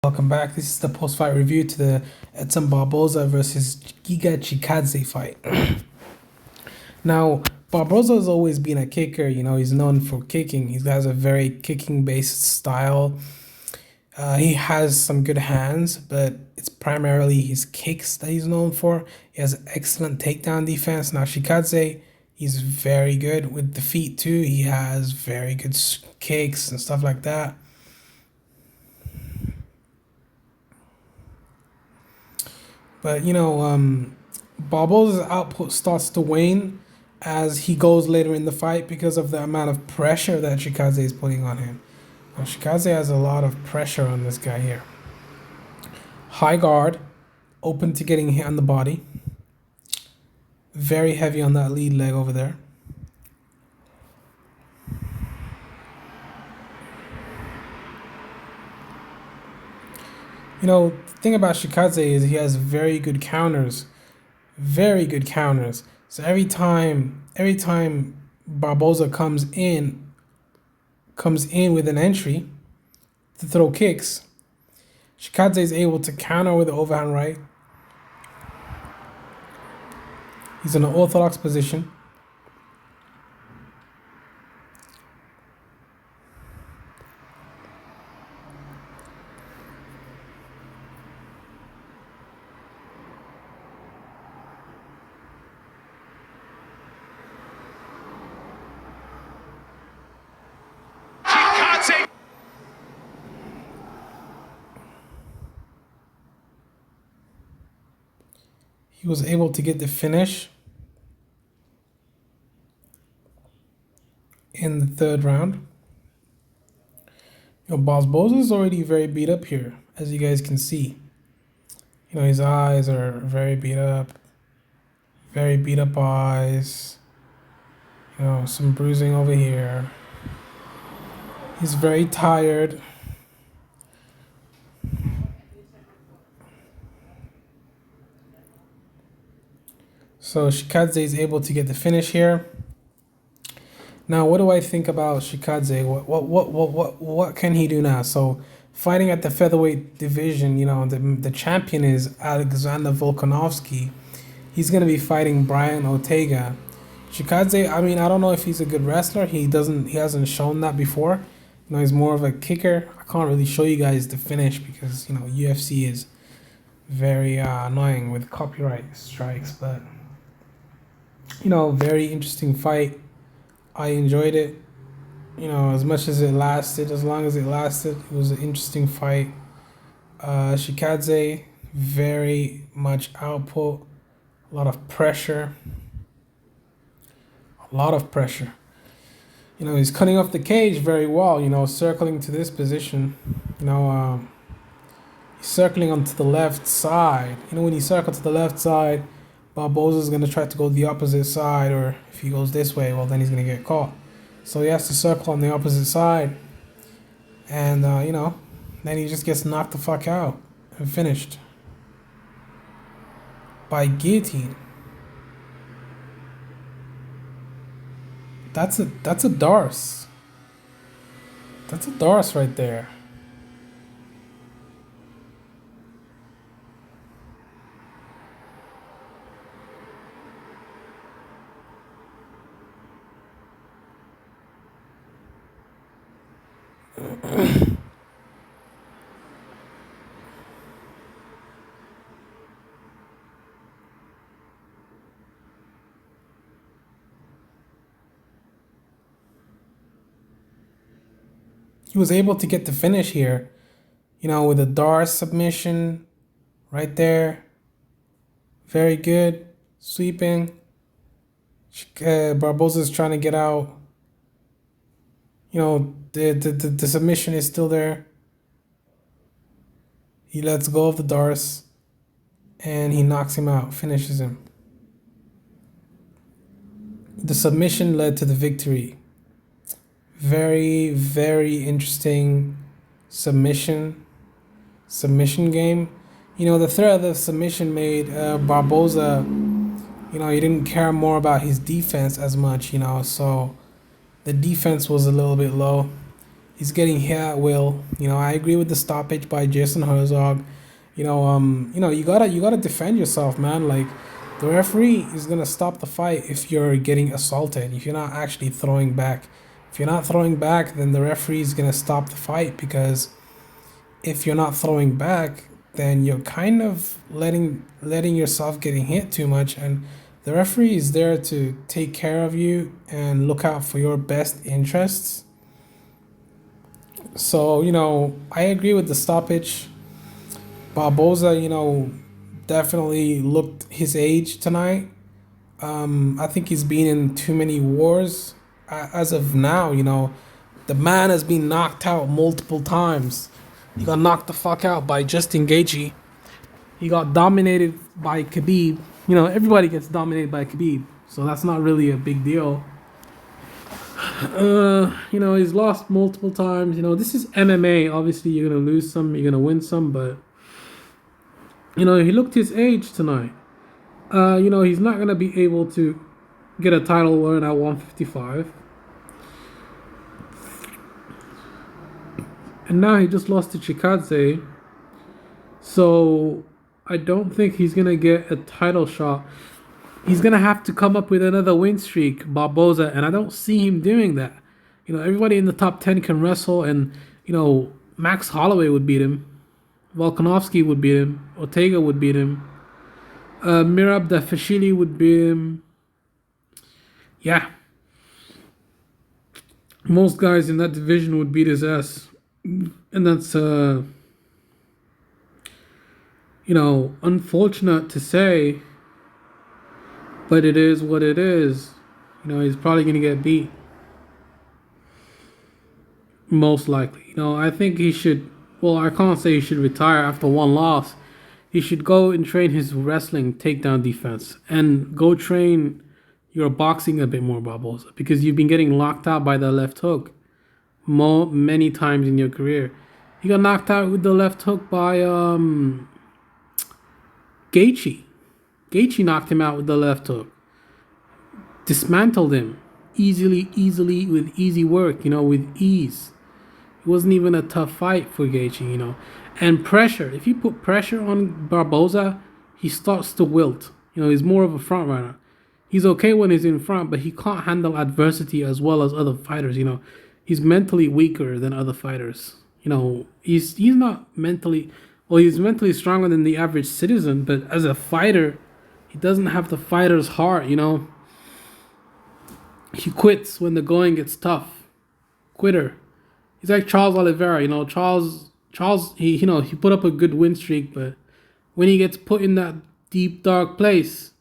Welcome back. This is the post-fight review to the Edson Barboza versus Giga Chikadze fight. Now, Barboza has always been a kicker. He's known for kicking. He has a very kicking-based style. He has some good hands, but it's primarily his kicks that he's known for. He has excellent takedown defense. Now, Chikadze, he's very good with the feet too. He has very good kicks and stuff like that. But Barboza's output starts to wane as he goes later in the fight because of the amount of pressure that Chikadze is putting on him. Now, Chikadze has a lot of pressure on this guy here. High guard, open to getting hit on the body. Very heavy on that lead leg over there. The thing about Chikadze is he has very good counters. Very good counters. So every time Barboza comes in with an entry to throw kicks, Chikadze is able to counter with the overhand right. He's in an orthodox position. He was able to get the finish in the third round. Barboza is already very beat up here, as you guys can see. His eyes are very beat up eyes. Some bruising over here. He's very tired. So Chikadze is able to get the finish here. Now, what do I think about Chikadze? What can he do now? So, fighting at the featherweight division, the champion is Alexander Volkanovski. He's gonna be fighting Brian Ortega. Chikadze, I don't know if he's a good wrestler. He hasn't shown that before. He's more of a kicker. I can't really show you guys the finish because UFC is very annoying with copyright strikes, but. Very interesting fight. I enjoyed it. As much as it lasted, as long as it lasted, it was an interesting fight. Chikadze, very much output, a lot of pressure. He's cutting off the cage very well, circling to this position. He's circling onto the left side. When he circles to the left side, Barboza is going to try to go the opposite side, or if he goes this way, well, then he's going to get caught. So he has to circle on the opposite side. And, then he just gets knocked the fuck out and finished by guillotine. That's a Darce. That's a Darce right there. He was able to get the finish here, with a Darce submission right there. Very good. Sweeping. Barboza's trying to get out. The submission is still there. He lets go of the Darce and he knocks him out, finishes him. The submission led to the victory. Very, very interesting submission game. The threat of the submission made Barboza, he didn't care more about his defense as much, so the defense was a little bit low. He's getting hit at will. I agree with the stoppage by Jason Herzog. You gotta defend yourself, man. Like, the referee is gonna stop the fight if you're getting assaulted. If you're not actually throwing back, if you're not throwing back, then the referee is gonna stop the fight, because if you're not throwing back, then you're kind of letting yourself getting hit too much, and the referee is there to take care of you and look out for your best interests. So, I agree with the stoppage. Barboza, definitely looked his age tonight. I think he's been in too many wars. As of now, the man has been knocked out multiple times. He got knocked the fuck out by Justin Gaethje. He got dominated by Khabib. Everybody gets dominated by Khabib, so that's not really a big deal. He's lost multiple times. This is MMA. Obviously, you're gonna lose some, you're gonna win some, but he looked his age tonight. He's not gonna be able to get a title run at 155. And now he just lost to Chikadze. So I don't think he's going to get a title shot. He's going to have to come up with another win streak, Barboza, and I don't see him doing that. Everybody in the top 10 can wrestle, and, Max Holloway would beat him. Volkanovski would beat him. Ortega would beat him. Mirab Dafashili would beat him. Yeah. Most guys in that division would beat his ass. And that's, unfortunate to say, but it is what it is. He's probably going to get beat. Most likely. I think he should, I can't say he should retire after one loss. He should go and train his wrestling takedown defense and go train your boxing a bit more, Barboza, because you've been getting locked out by the left hook many times in your career. He got knocked out with the left hook by Gaethje. Gaethje knocked him out with the left hook. Dismantled him easily, with easy work, with ease. It wasn't even a tough fight for Gaethje, And pressure. If you put pressure on Barboza, he starts to wilt. He's more of a front runner. He's okay when he's in front, but he can't handle adversity as well as other fighters, He's mentally weaker than other fighters. He's not mentally... Well, he's mentally stronger than the average citizen, but as a fighter, he doesn't have the fighter's heart, He quits when the going gets tough. Quitter. He's like Charles Oliveira, Charles, he put up a good win streak, but when he gets put in that deep, dark place,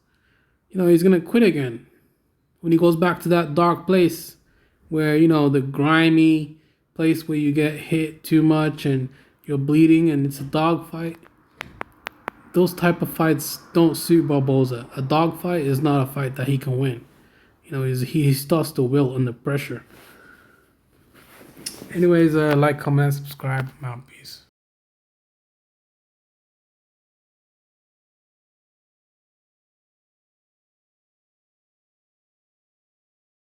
he's going to quit again. When he goes back to that dark place where, the grimy place where you get hit too much and you're bleeding and it's a dog fight. Those type of fights don't suit Barboza. A dog fight is not a fight that he can win. He starts to wilt under pressure. Anyways, like, comment, subscribe. I'm out. Peace.